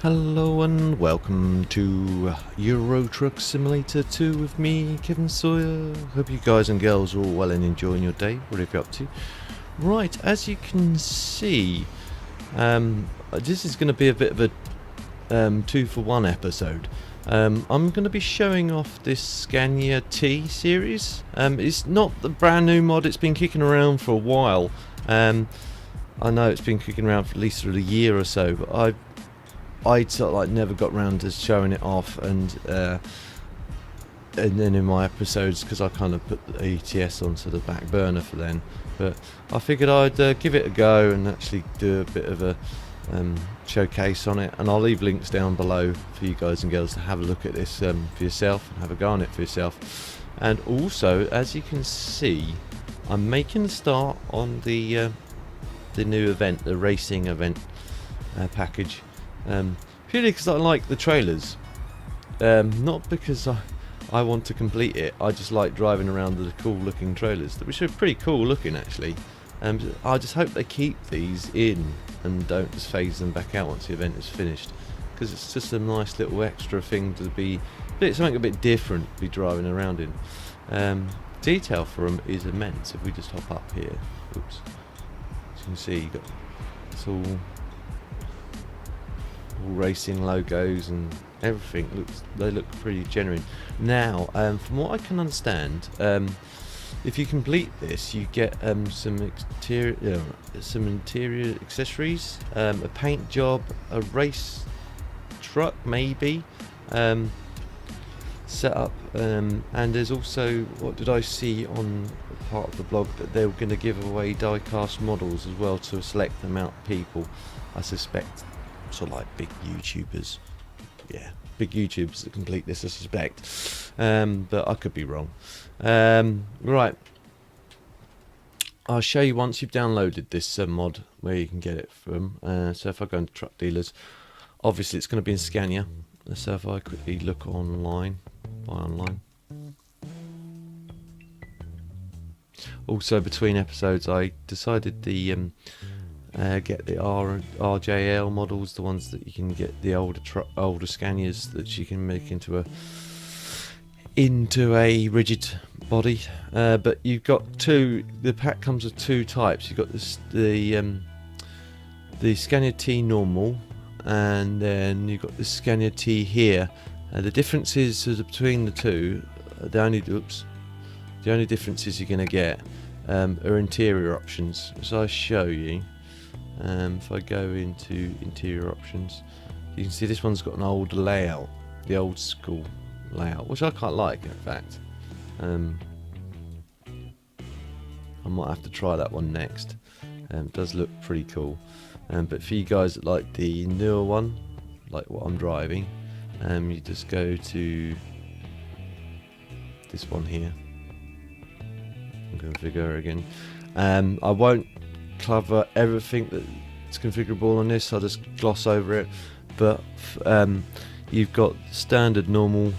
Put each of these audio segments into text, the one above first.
Hello and welcome to Euro Truck Simulator 2 with me, Kevin Sawyer. Hope you guys and girls are all well and enjoying your day, whatever you're up to. Right, as you can see, this is going to be a bit of a 2-for-1 episode. I'm going to be showing off this Scania T series. It's not the brand new mod, it's been kicking around for a while. I know it's been kicking around for at least a year or so, but I sort of like never got round to showing it off, and then in my episodes, because I kind of put the ETS onto the back burner for then. But I figured I'd give it a go and actually do a bit of a showcase on it, and I'll leave links down below for you guys and girls to have a look at this for yourself and have a go on it for yourself. And also, as you can see, I'm making a start on the new event, the racing event package. Purely because I like the trailers, not because I want to complete it. I just like driving around the cool looking trailers, which are pretty cool looking actually. I just hope they keep these in and don't just phase them back out once the event is finished, because it's just a nice little extra thing to be something a bit different to be driving around in. Detail for them is immense. If we just hop up here, oops, as you can see, you got it's all racing logos and everything. They look pretty genuine. Now, from what I can understand, if you complete this, you get some interior accessories, a paint job, a race truck maybe, set up, and there's also, what did I see on part of the blog, that they were going to give away die-cast models as well to a select amount of people. I suspect sort of like big YouTubers, big YouTubers that complete this, I suspect, but I could be wrong. Right, I'll show you once you've downloaded this mod where you can get it from. So if I go into truck dealers, obviously it's going to be in Scania. So if I quickly look online, buy online. Also, between episodes, I decided the get the RJL models, the ones that you can get, the older Scanias that you can make into a rigid body. But you've got two. The pack comes with two types. You've got the Scania T normal, and then you've got the Scania T here. The differences between the two, the only differences you're going to get are interior options. So I'll show you. If I go into interior options, you can see this one's got an old layout, the old school layout, which I quite like, in fact. I might have to try that one next. It does look pretty cool. But for you guys that like the newer one, like what I'm driving, you just go to this one here. I'm going to configure again. I won't cover everything that's configurable on this, I'll just gloss over it. But you've got standard, normal,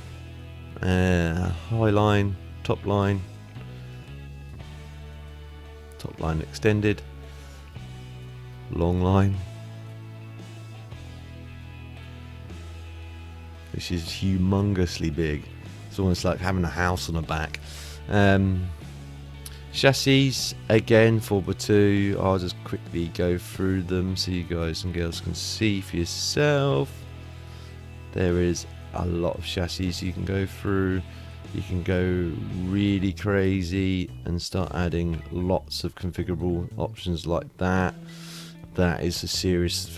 high line, top line extended, long line, which is humongously big. It's almost like having a house on the back. Chassis, again, 4x2. I'll just quickly go through them so you guys and girls can see for yourself. There is a lot of chassis you can go through. You can go really crazy and start adding lots of configurable options like that. That is for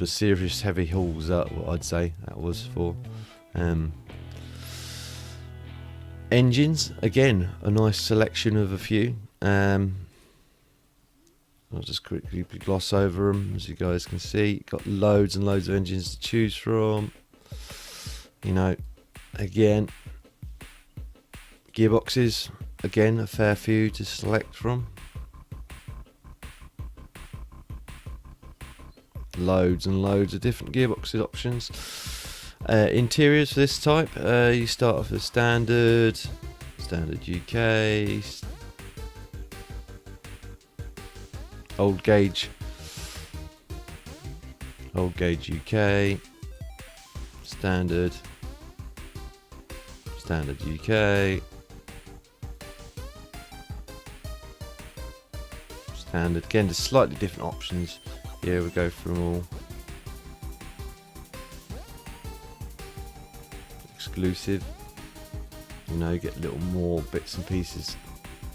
serious heavy hauls, that what I'd say that was for. Engines, again, a nice selection of a few. I'll just quickly gloss over them, as you guys can see. Got loads and loads of engines to choose from. You know, again, gearboxes, again, a fair few to select from. Loads and loads of different gearboxes options. Interiors for this type, you start off with standard UK, old gauge UK, standard, standard UK, standard. Again, there's slightly different options. Here we go through them all. Exclusive, you know, you get little more bits and pieces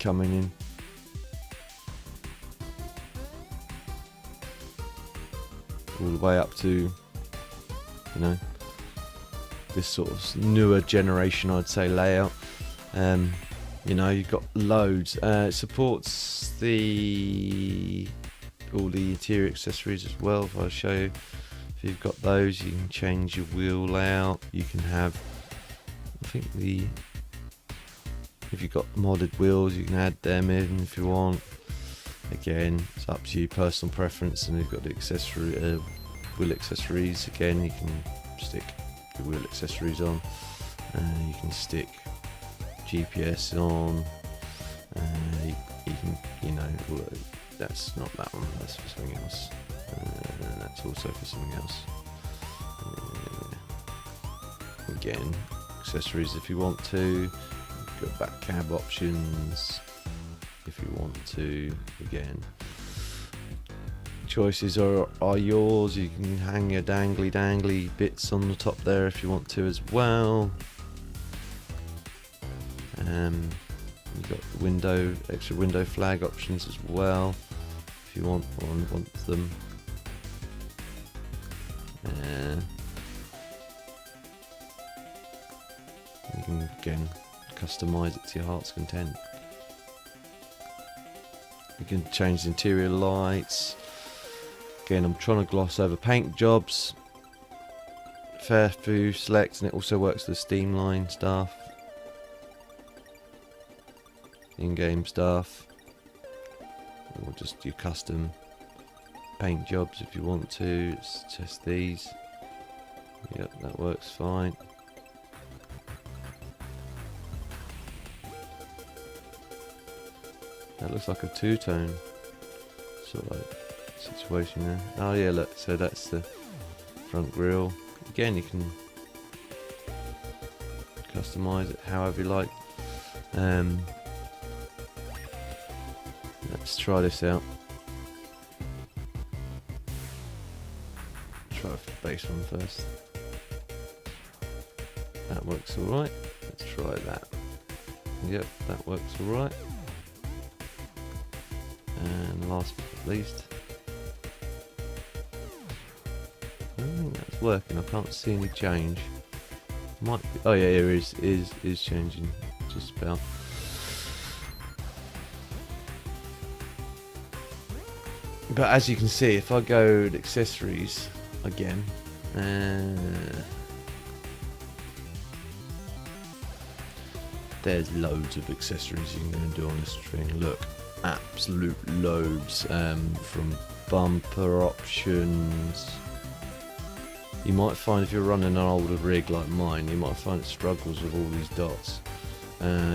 coming in. All the way up to, you know, this sort of newer generation, I'd say, layout. You know, you've got loads. It supports all the interior accessories as well. If I show you, if you've got those, you can change your wheel layout. You can have, I think if you've got modded wheels, you can add them in if you want. Again, it's up to you, personal preference. And you've got the accessory, wheel accessories. Again, you can stick your wheel accessories on. You can stick GPS on. You can, you know, that's not that one. That's for something else. That's also for something else. Again, accessories if you want to. Go back cab options if you want to. Again, choices are yours. You can hang your dangly bits on the top there if you want to as well. You've got extra window flag options as well if you want them. You can again customize it to your heart's content. You can change the interior lights. Again, I'm trying to gloss over paint jobs. Fair through select, and it also works with Steamline stuff, in-game stuff, or just your custom paint jobs if you want to. Let's test these. Yep, that works fine. That looks like a two-tone sort of like situation there. Oh yeah, look, so that's the front grille. Again, you can customize it however you like. Let's try this out. Try the base one first. That works alright. Let's try that. Yep, that works alright. And last but not least, I don't think that's working. I can't see any change. Might be, oh yeah, here is changing just about. But as you can see, if I go to accessories again, there's loads of accessories you can go and do on this string. Look, absolute loads, from bumper options. You might find if you're running an older rig like mine, you might find it struggles with all these dots.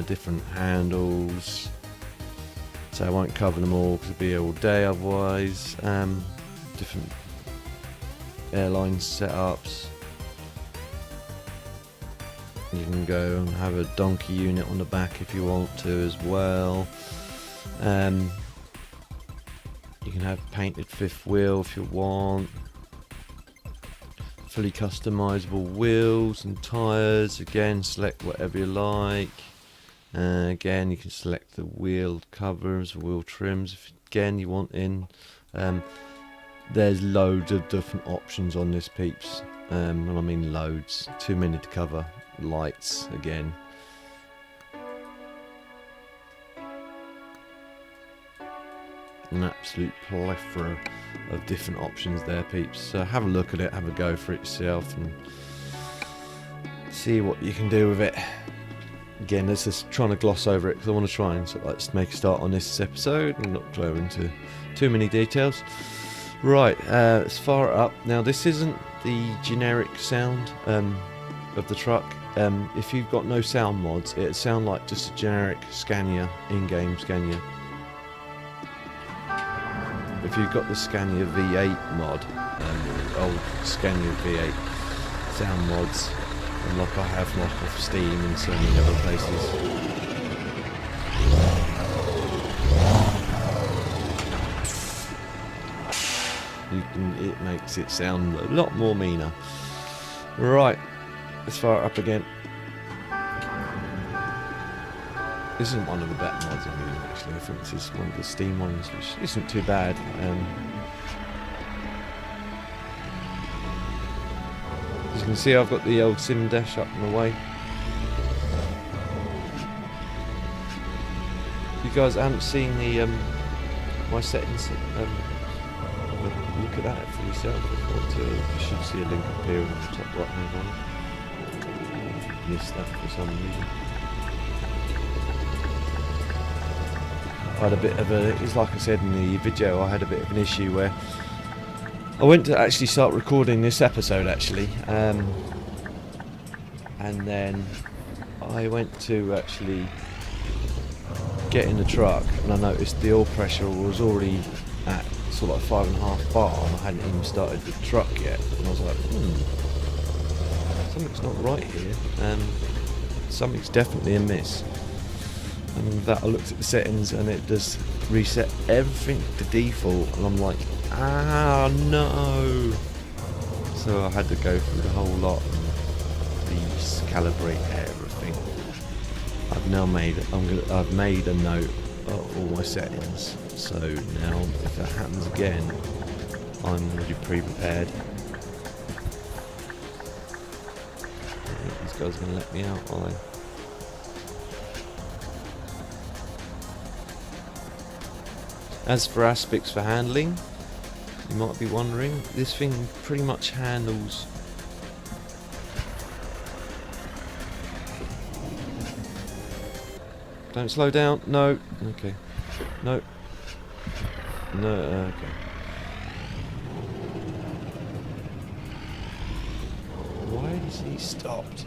Different handles. So I won't cover them all because it'd be all day otherwise. Different airline setups. You can go and have a donkey unit on the back if you want to as well. You can have painted fifth wheel if you want. Fully customizable wheels and tyres. Again, select whatever you like. Again, you can select the wheel covers, wheel trims if again you want in. There's loads of different options on this, peeps. And I mean loads, too many to cover. Lights again. An absolute plethora of different options there, peeps. So have a look at it, have a go for it yourself, and see what you can do with it. Again, let's just trying to gloss over it because I want to try and sort of like make a start on this episode and not go into too many details. Right, let's fire it up. Now, this isn't the generic sound of the truck. If you've got no sound mods, it'd sound like just a generic Scania, in-game Scania. If you've got the Scania V8 mod, old Scania V8, sound mods, and like I have like off Steam and so many other places. It makes it sound a lot more meaner. Right, let's fire it up again. This isn't one of the better mods I'm using actually. I think this is one of the Steam ones, which isn't too bad. As you can see, I've got the old sim dash up and away. If you guys haven't seen the my settings, look at that for yourself. You should see a link up here in the top right hand corner. Missed that for some reason. I had a bit of a, it's like I said in the video, I had a bit of an issue where I went to actually start recording this episode actually, and then I went to actually get in the truck and I noticed the oil pressure was already at sort of like 5.5 bar and I hadn't even started the truck yet, and I was like, something's not right here, something's definitely amiss. And that I looked at the settings and it just reset everything to default, and I'm like, no. So I had to go through the whole lot and recalibrate everything. I've made a note of all my settings, so now if that happens again, I'm already pre-prepared. I think these guys are going to let me out, are they? As for aspects for handling, you might be wondering, this thing pretty much handles don't slow down, no, okay, no, okay. Why is he stopped?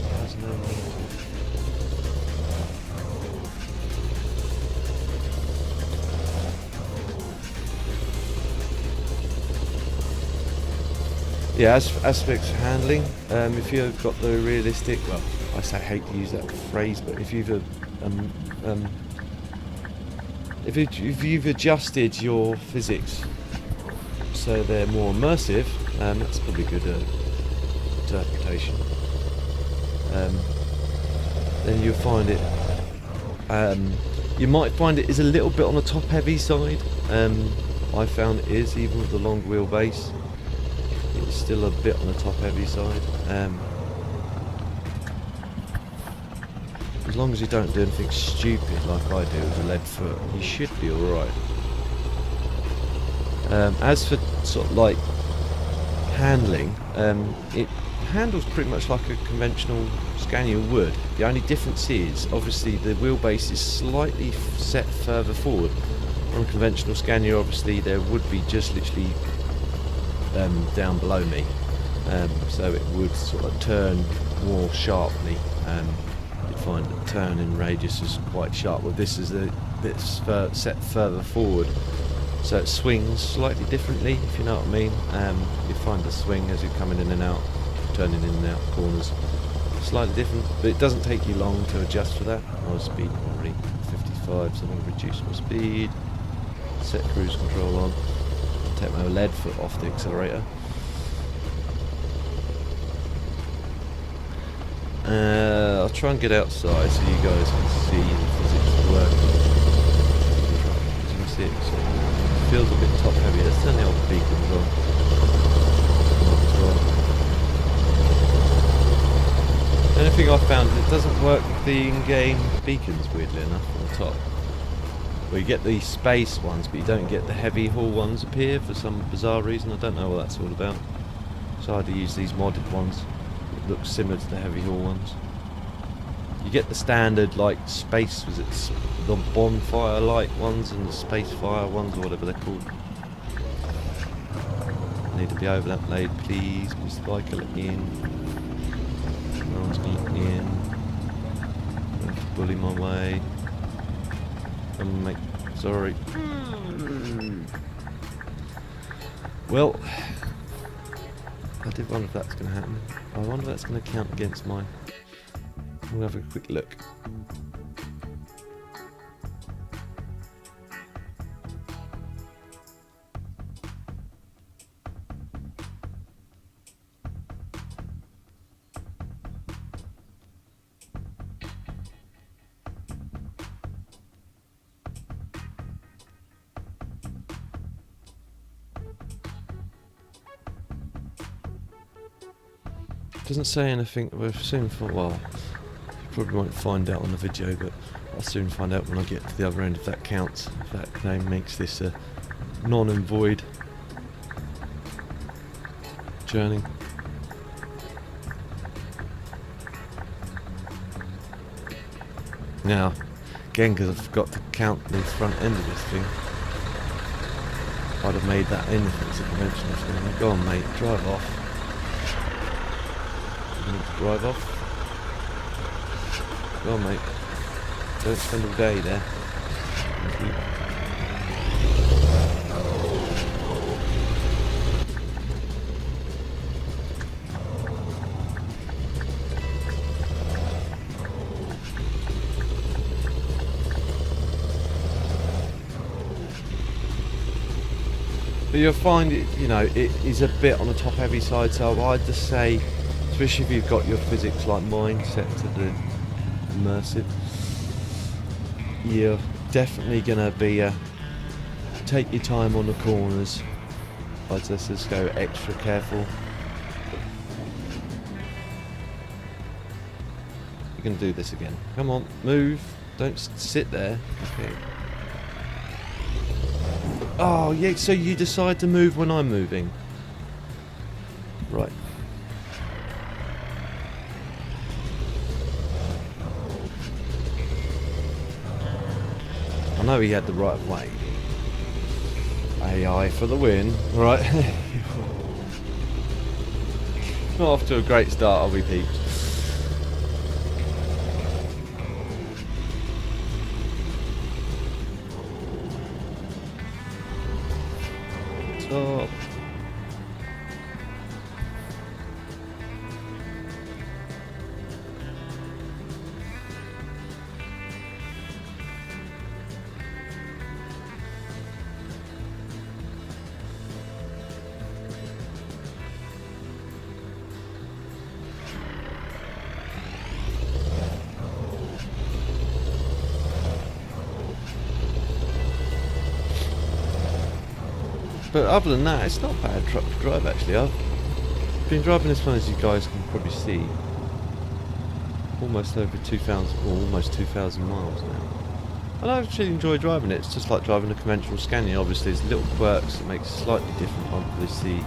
There's no need. Yeah, as for aspects of handling, if you've got the realistic, well, I hate to use that phrase, but if you've if you've adjusted your physics so they're more immersive, that's probably a good interpretation. Then you'll find it. You might find it is a little bit on the top heavy side. I found it is, even with the long wheelbase. It's still a bit on the top heavy side. As long as you don't do anything stupid like I do with a lead foot, you should be alright. As for sort of like handling, it handles pretty much like a conventional Scania would. The only difference is, obviously, the wheelbase is slightly set further forward. On a conventional Scania, obviously, there would be just literally down below me, so it would sort of turn more sharply. You'd find the turning radius is quite sharp. Well, this is a bit set further forward, so it swings slightly differently, if you know what I mean. You find the swing as you're coming in and out, turning in and out corners, slightly different, but it doesn't take you long to adjust for that. I was speeding already 55, so I'm going to reduce my speed, set cruise control on. Take my lead foot off the accelerator. I'll try and get outside so you guys can see the physics working. As you can see, it feels a bit top heavy. Let's turn the old beacons on. The only thing I've found is it doesn't work with the in-game beacons, weirdly enough, on the top. Well, you get the space ones, but you don't get the heavy haul ones appear for some bizarre reason. I don't know what that's all about. So I had to use these modded ones. It looks similar to the heavy haul ones. You get the standard, like, space, was it the bonfire light ones and the space fire ones, or whatever they're called. I need to be overlap laid, please. Mr. Biker, let me in. No one's going to let me in. Don't have to bully my way. Mate, sorry. Well, I did wonder if that's going to happen. I wonder if that's going to count against mine. We'll have a quick look. Doesn't say anything. We'll soon find. Well, probably won't find out on the video, but I'll soon find out when I get to the other end if that counts. If that name makes this a non and void journey. Now, again, because I forgot to count the front end of this thing, I'd have made that in if it's a conventional thing. Go on, mate, drive off. Drive off. Go on, mate. Don't spend all day there. Thank you. But you'll find it, you know, it is a bit on the top heavy side, so I'd just say, especially if you've got your physics like mine set to the immersive, you're definitely going to be take your time on the corners. I'd just go extra careful. You can do this again. Come on, move. Don't sit there. Okay. Oh yeah, so you decide to move when I'm moving. Right. I know he had the right of way. AI for the win. Right. Not off to a great start, are we, peeps? Top. But other than that, it's not a bad truck to drive actually. I've been driving this one, as you guys can probably see, almost over 2,000, or almost 2,000 miles now. And I actually enjoy driving it. It's just like driving a conventional Scania. Obviously there's little quirks that makes it slightly different. Obviously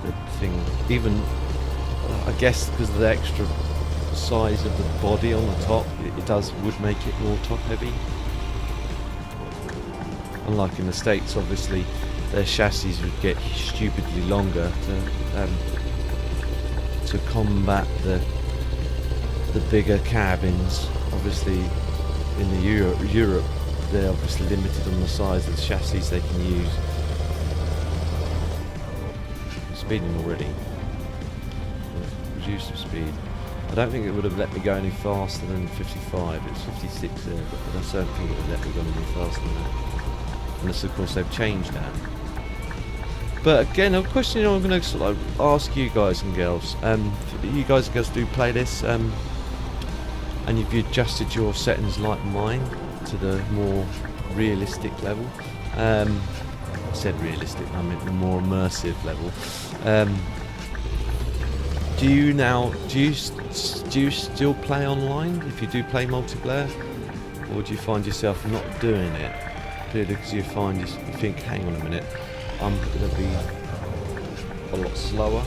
the thing, even I guess because of the extra size of the body on the top, would make it more top heavy. Unlike in the States, obviously their chassis would get stupidly longer to combat the bigger cabins. Obviously in the Europe they're obviously limited on the size of the chassis they can use. I'm speeding already. Reduce the speed. I don't think it would have let me go any faster than 55. It's 56 there, but I certainly think it would let me go any faster than that. Unless of course they've changed that. But again, a question I'm going to sort of ask you guys and girls. You guys and girls do play this, and you've adjusted your settings like mine to the more realistic level. I said realistic, I meant the more immersive level. Do you still play online if you do play multiplayer, or do you find yourself not doing it purely because you think, hang on a minute, I'm going to be a lot slower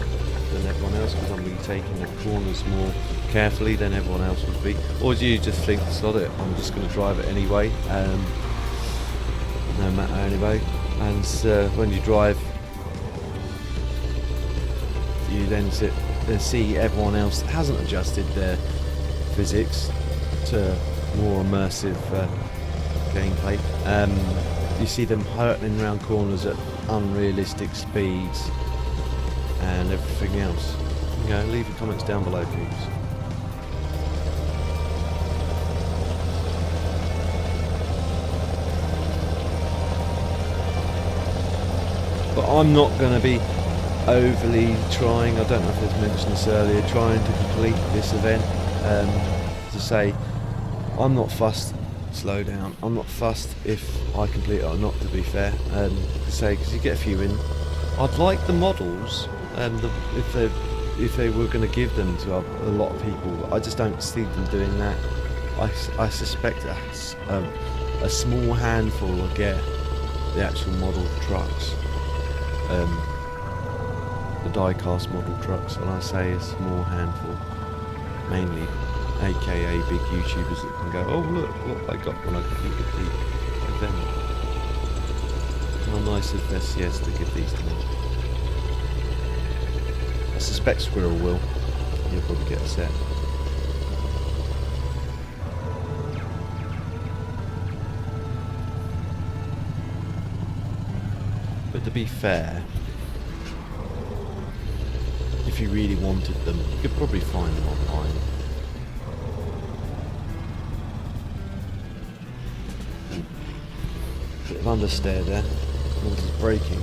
than everyone else because I'm going to be taking the corners more carefully than everyone else would be? Or do you just think, sod it, I'm just going to drive it anyway, no matter anyway? And when you drive, you then see everyone else that hasn't adjusted their physics to more immersive gameplay. You see them hurtling around corners at unrealistic speeds, and everything else. You know, leave your comments down below, peeps. But I'm not going to be overly trying, I don't know if I've mentioned this earlier, trying to complete this event. To say, I'm not fussed, slow down, I'm not fussed if I complete it or not, to be fair. To say, because you get a few in. I'd like the models, if they were going to give them to a lot of people. I just don't see them doing that. I suspect a small handful will get the actual model trucks. The die-cast model trucks, and I say a small handful, mainly aka big YouTubers that can go, oh look what I got when I completed the event. How nice of SCS to give these to me. I suspect Squirrel will. He'll probably get a set. But to be fair, if you really wanted them, you could probably find them online. Bit of understeer there. This is braking.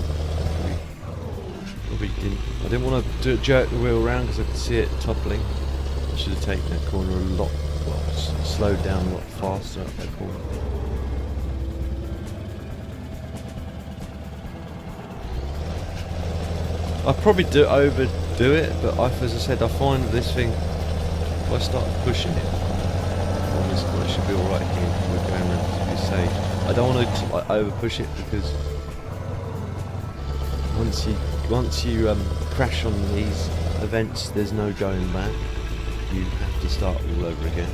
Probably didn't. I didn't want to jerk the wheel around because I could see it toppling. I should have taken that corner a lot, well, slowed down a lot faster at that corner. I probably overdo it, but as I said, I find this thing, if I start pushing it, on this corner, it should be alright here. We're going around to be safe. I don't want to over push it because once you crash on these events, there's no going back. You have to start all over again.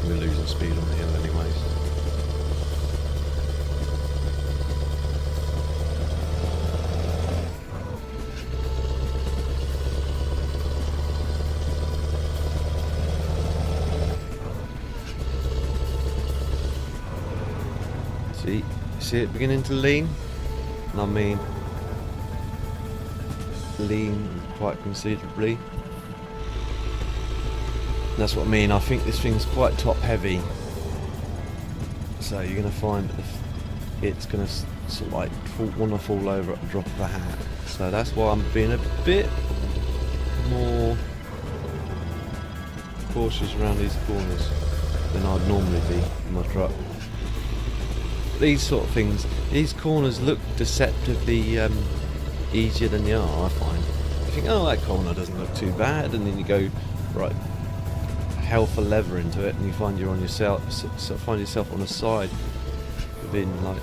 We're losing speed on the hill anyways. See it beginning to lean? And I mean lean quite considerably. That's what I mean. I think this thing's quite top heavy, so you're going to find that it's going to sort of like want to fall over at the drop of a hat. So that's why I'm being a bit more cautious around these corners than I'd normally be in my truck. These sort of things, these corners look deceptively easier than they are, I find. You think, oh, that corner doesn't look too bad, and then you go, right, hell for leather into it, and you find you're on yourself, find yourself on the side within like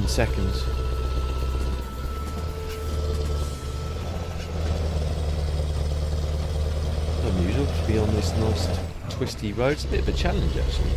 seconds. Unusual to be on this nice twisty road. It's a bit of a challenge actually.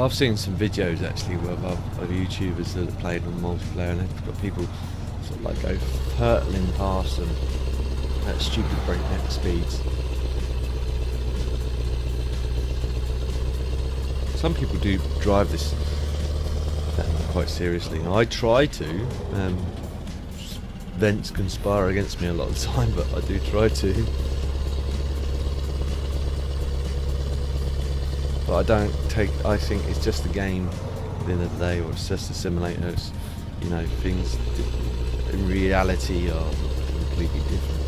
I've seen some videos actually of YouTubers that have played on multiplayer, and they've got people sort of like go hurtling past them at stupid breakneck speeds. Some people do drive this quite seriously. I try to. Vents conspire against me a lot of the time, but I do try to. But I don't take. I think it's just a game at the end of the day, or it's just a simulator. It's, you know, things in reality are completely different.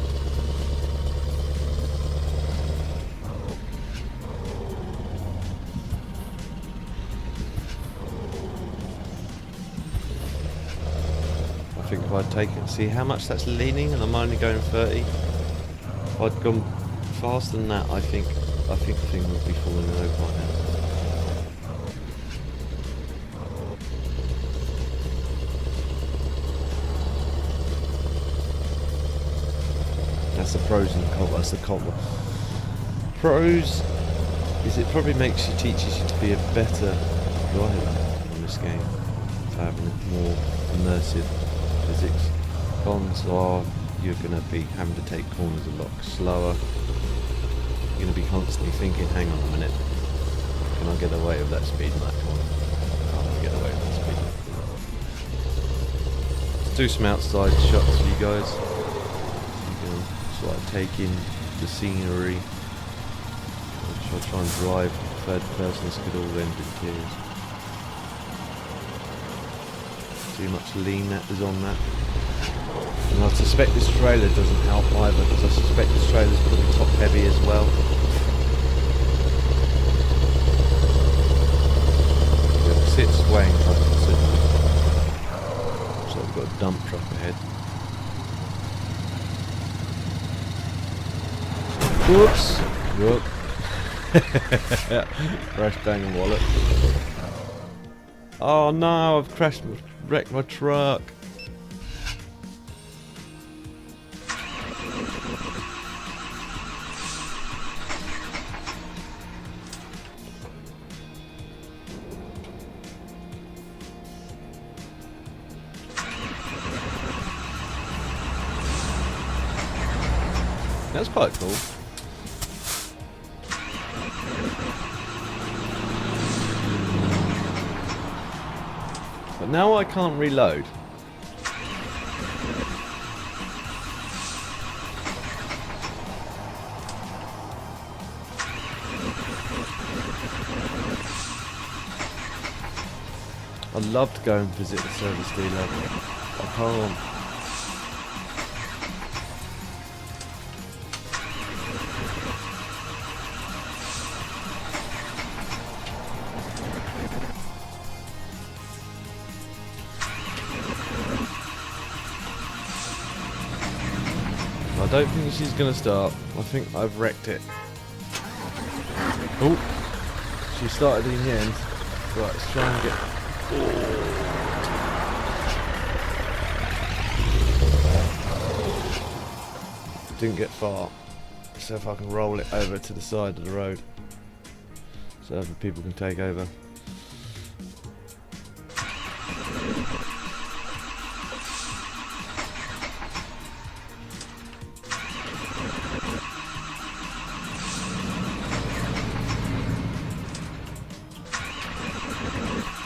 I think if I take it, see how much that's leaning, and I'm only going 30. If I'd gone faster than that, I think the thing would be falling over right now. that's the pros and cons. That's the con. Pros is it probably teaches you to be a better driver in this game, for having more immersive physics. Cons are you're going to be having to take corners a lot slower. You're going to be constantly thinking, hang on a minute, can I get away with that speed in that corner? Can't I get away with that speed? Let's do some outside shots for you guys. You can sort of take in the scenery. I'll try and drive third person, this could all end in tears. See how much lean that is on that. And I suspect this trailer doesn't help either, because I suspect this trailer's probably top heavy as well. Yeah, it's swaying quite considerably. So we've got a dump truck ahead. Whoops! Whoop. Crash banging wallet. Oh no, I've wrecked my truck. That's quite cool. But now I can't reload. I'd love to go and visit the service dealer. I can't. I don't think she's going to start. I think I've wrecked it. Oh, she started in the end. Right, let's try and get... Didn't get far. So if I can roll it over to the side of the road so other people can take over.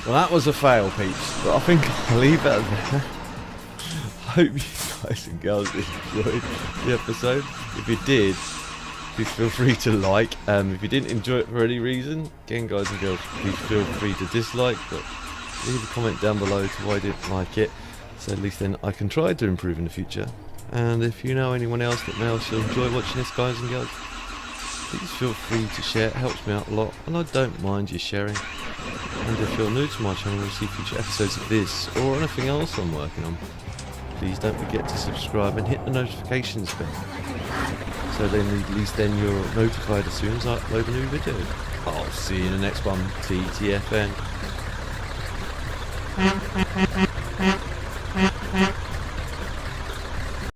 Well, that was a fail, peeps, but I think I'll leave it there. I hope you guys and girls enjoyed the episode. If you did, please feel free to like. If you didn't enjoy it for any reason, again, guys and girls, please feel free to dislike, but leave a comment down below to why I didn't like it, so at least then I can try to improve in the future. And if you know anyone else that may also enjoy watching this, guys and girls, please feel free to share. It helps me out a lot, and I don't mind you sharing. And if you're new to my channel and see future episodes of this or anything else I'm working on, please don't forget to subscribe and hit the notifications bell, so then at least then you're notified as soon as I upload a new video. I'll see you in the next one. TTFN.